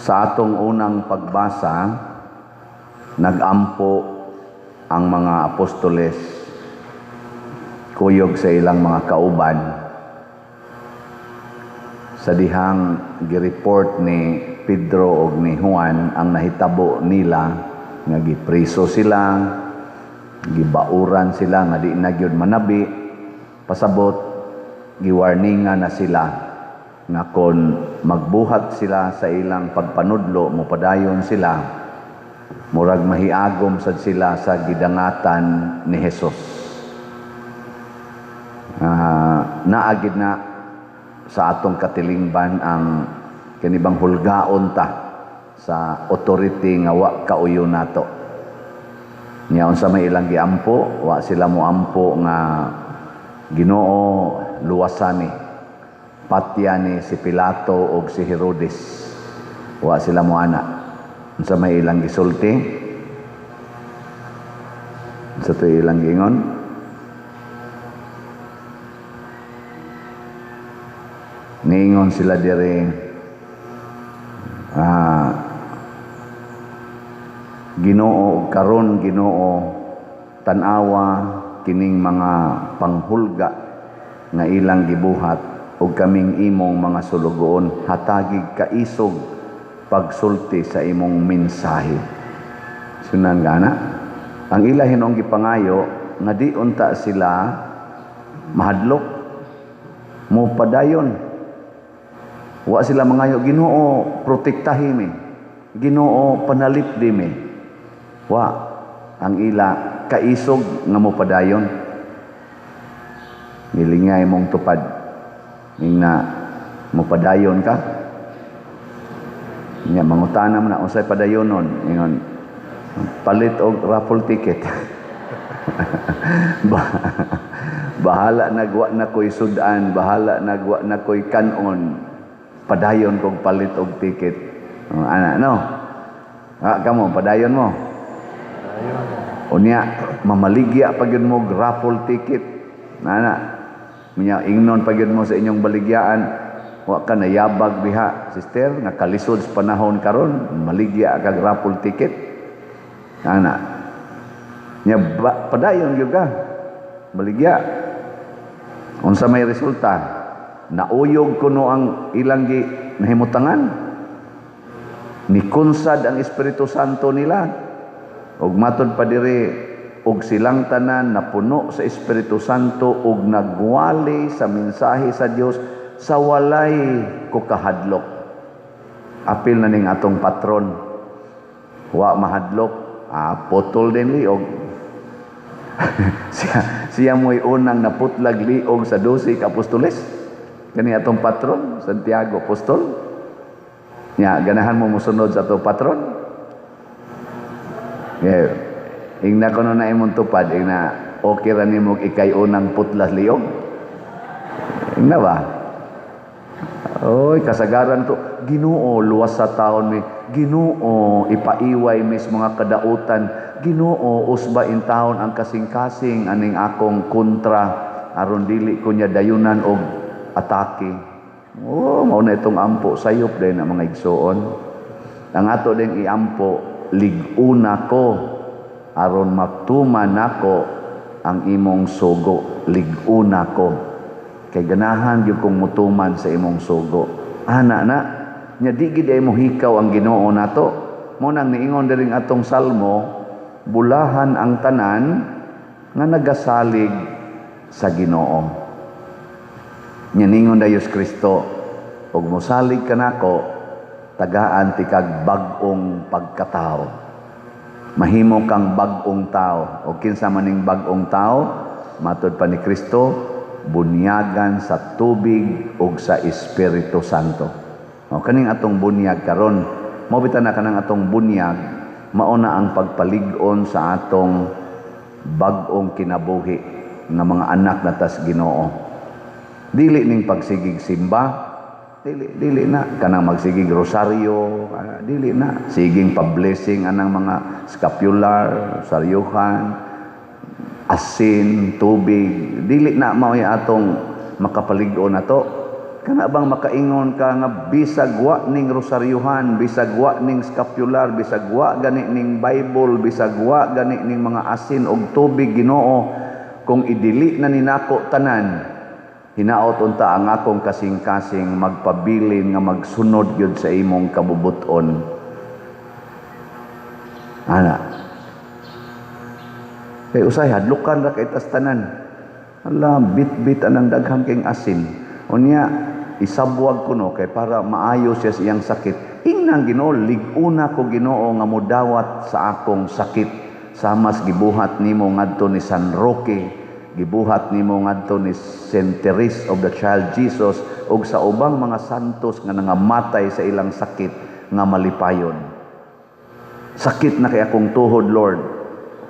Sa atong unang pagbasa, nagampo ang mga apostoles kuyog sa ilang mga kauban sa dihang gireport ni Pedro ug ni Juan ang nahitabo nila nga gipriso sila, gibauran sila nga di na gyud manabi, pasabot giwarningan na sila nga kon magbuhat sila sa ilang pagpanudlo, mopadayon sila, murag mahiagom sad sila sa gidangatan ni Hesus. Naagid na sa atong katilingban ang kanibang hulgaon ta sa authority nga wa kauyo nato. Nya unsa may ilang giampo, wa sila moampo nga Ginoo luwasani. Patya ni si Pilato o si Herodes. Wa sila mo ana. Unsa may ilang gisulti? Unsa to ilang gingon? Niingon sila dire Ginoo karon Ginoo tan-awa kining mga panghulga nga ilang gibuhat ug kaming imong mga sulugoon hatagig kaisog pagsulti sa imong mensahe. Sunan gana ang ila hinong gipangayo nga di unta sila mahadlok mo padayon. Wa sila mangayo, Ginoo protektahi mi, Ginoo panalipdi mi. Wa ang ila kaisog nga mo padayon. Nilingay mong tupad na mopadayon ka nya mangutana mo na unsay padayonon ingon palit og raffle ticket. Bahala nagwa na koy sudan, bahala nagwa na koy kanon, padayon kog palit og ticket. Ana no kamo padayon mo unya mamaligya pag yun mo raffle ticket ana minya ingnon pagyud mo sa inyong baligyaan, wa ka nayabag diha sister nga kalisod sa panahon karon maligya kag raffle ticket ana nya padayon gyud ka baligya. Unsa may resulta? Nauyog kuno ang ilang nahimutangan, nikunsad ang Espiritu Santo nila ug matud pa diri ug silang tanan napuno sa Espiritu Santo ug nagwali sa mensahe sa Dios sa walay kukahadlok. Apil na ning atong patron, wa mahadlok, potol din liog. siya mo'y unang naputlag liog sa 12 ka apostoles. Kani atong patron, Santiago apostol. Nya ganahan mo mosunod sa atong patron. Yeah. Ingna ko na imong tupad, ingna okay ra nimo ikay unang putlas liog. Ingna ba? Oy, kasagaran to. Ginoo luwas sa taon mi. Ginoo ipaiway mis mga kadautan. Ginoo usba in taon ang kasing-kasing aning akong kontra aron dili ko niya dayunan og atake. Mao na itong ampo sayop din ang mga igsoon. Ang ato ding iampo lig-una ko aron magtuman nako ang imong sugo, lig-una ko kay ganahan gyud kong mutuman sa imong sugo. Ana na nya di gid ay mo hikaw ang Ginoo nato. Mo nang niingon diring atong salmo, bulahan ang tanan nga nagasalig sa Ginoo. Nya ningon Diyos Kristo, ug mosalig kanako tagaan ti kag bag-ong pagkatao. Mahimo kang bag-ong tao. O kinsa maning bag-ong tao, matud pa ni Kristo, bunyagan sa tubig ug sa Espiritu Santo. O kaning atong bunyag karon, mao bitan na kanang atong bunyag, mao na ang pagpalig-on sa atong bag-ong kinabuhi nga mga anak na tas Ginoo. Dili ning pagsigig simba, dili na kanang magsigig rosaryo, dili na siging pa-blessing anang mga scapular, saryuhan, asin, tubig, dili na mao atong makapalig-on nato. Kana bang makaingon ka nga bisag wa ning rosaryuhan, bisag wa ning scapular, bisag wa gani ning Bible, bisag wa gani ning mga asin og tubig, Ginoo, kung idili na ninako tanan, hinaot unta ang akong kasing-kasing magpabilin nga magsunod gyud sa imong kabubuton. Ana. Kay usay hadlukan ra kay tas tanan. Ala, bit-bit anang daghang king asin. Unya, isabwag ko no, kay para maayo siya sa iyang sakit. Ingnan Ginoo, liguna ko Ginoo nga modawat sa akong sakit. Samas gibuhat nimo ngadto ni San Roque, gibuhat nimo ngadto ni Saint Therese of the Child Jesus, ug sa ubang mga santos nga nangamatay sa ilang sakit nga malipayon. Sakit na kay akong tuhod, Lord.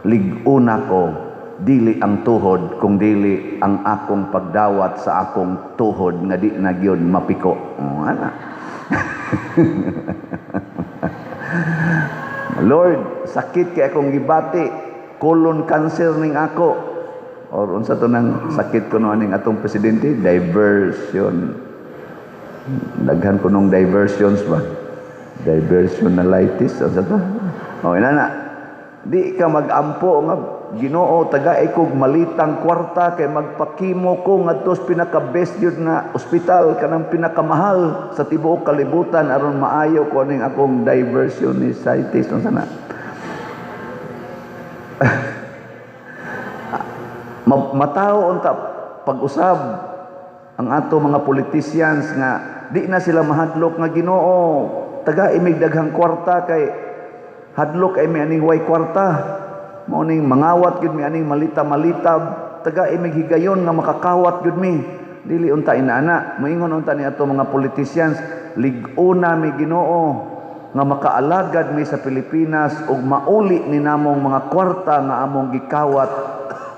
Liguna ko, dili ang tuhod, kung dili ang akong pagdawat sa akong tuhod nga di na gyud mapiko. Ana. Lord, sakit kay akong gibati, colon cancer ning ako. Or unsa to nang sakit ko no aning atong presidente, diversion. Daghan ko nung diversions ba? Diversionalitis, unsa to? O inana. Di ka magampo nga Ginoo, tagaay kog malitang kwarta kay magpakimo ko ngadto sa pinaka-best yun nga ospital kanang pinakamahal sa tibuok kalibutan aron maayo ko ning akong diversionisitis unsa na. Matao unta pag-usab ang ato mga politicians nga di na sila mahadlok nga Ginoo, tagaay mig daghang kwarta kay hadlok ay may aning way kwarta. Mao ning mangawat gud mi aning malita-malitab, taga imig higayon nga makakawat gud mi. Dili unta inaana, moingon unta ni ato mga politicians, lig-una mi Ginoo nga makaalagad mi sa Pilipinas ug mauli ni namong mga kwarta nga among gikawat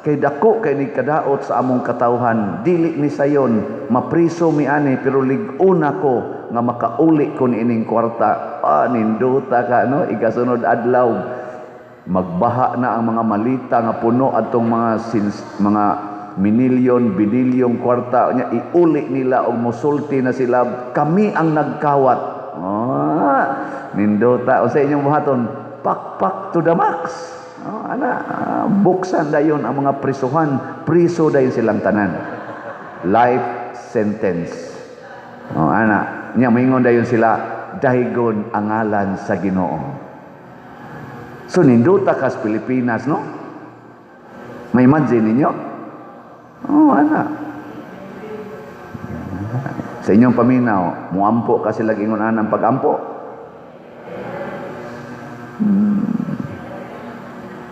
kay dako kay ni kadaot sa among katawhan. Dili ni sayon mapriso mi ani pero lig-una ko nga makauli ko ni ining kwarta. Ninduta ka no, igasunod adlaw magbaha na ang mga malita nga puno atong mga minilyon, binilyong kwarta nya iuli nila og mosulti na sila, kami ang nagkawat. Nindota o sa inyong buhaton, pak to the max. Buksan dayon ang mga prisuhan, priso dayon silang tanan. Life sentence. Nya moingon dayon sila, daygon ang ngalan sa Ginoo. So, ninduta kas Pilipinas, no? May imagine ninyo? Sa inyong paminaw, muampo kasi lagi ngon anang pag-ampo.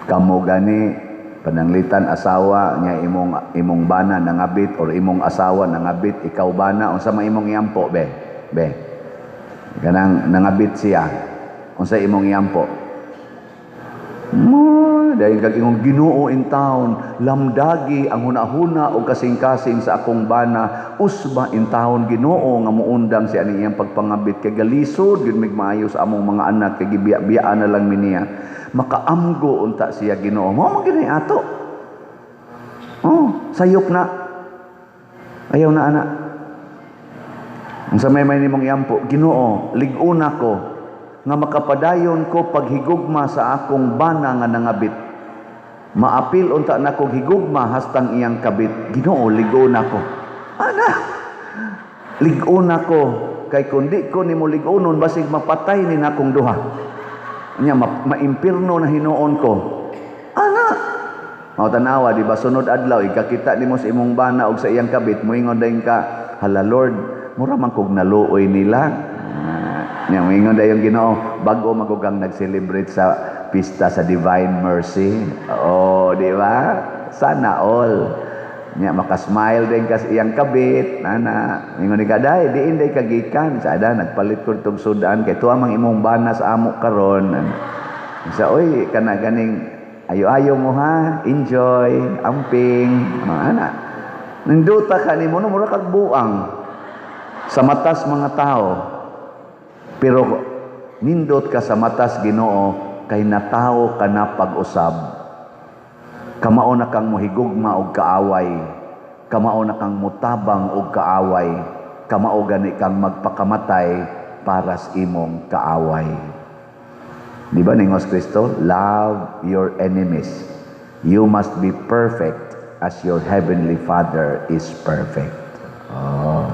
Kamo gani, pananglitan asawa, niya imong bana nangabit, or imong asawa nangabit, ikaw bana, unsa may imong iampo, be? Ganang nangabit siya, unsa imong iampo? Dahil kag ingong Ginoo in town, lamdagi ang hunahuna o kasing-kasing sa akong bana, usba in town Ginoo nga muundang si ani iyang pagpangabit kay galisod gyud mig maayo sa among mga anak kay gibiya-biyaan na lang miniya. Makaamgo unta siya Ginoo. Mao man gini ato. Sayop na. Ayaw na ana. Unsa may nimong iampo, Ginoo, lig-una ko nga makapadayon ko paghigugma sa akong bana nga nangabit. Maapil unta nako higugma hastang iyang kabit. Ginoo, lig-una ko. Lig-una ko kay kundi ko nimo lig-unon basig mapatay ni nakong duha. Nya maimpirno na hinuon ko. Mao tanawa di ba sunod adlaw ikakita nimo sa imong bana og sa iyang kabit, moingon dayon ka, hala Lord, mura man kog naluoy nila. Nya moingon dayon Ginoo, bago magugang nag-celebrate sa pista sa Divine Mercy. Di ba? Sana all. Nya makasmile din ka sa iyang kabit. Moingon ni kaday, diin day kagikan. Sada nagpalit ko tong sudan kay tuwa mang imong bana sa amo karon. Sa oy kana ganing ayo-ayo mo ha, enjoy, amping, ana. Ninduta ka nimo no mura kag buang sa matas mga tao. Pero nindot ka sa matas Ginoo kay natawo ka na pag-usab. Kamao na kang mohigugma og kaaway. Kamao na kang mutabang og kaaway. kamao gani kang magpakamatay para sa imong kaaway. Di ba ningos Kristo? Love your enemies. You must be perfect as your heavenly Father is perfect. Oh.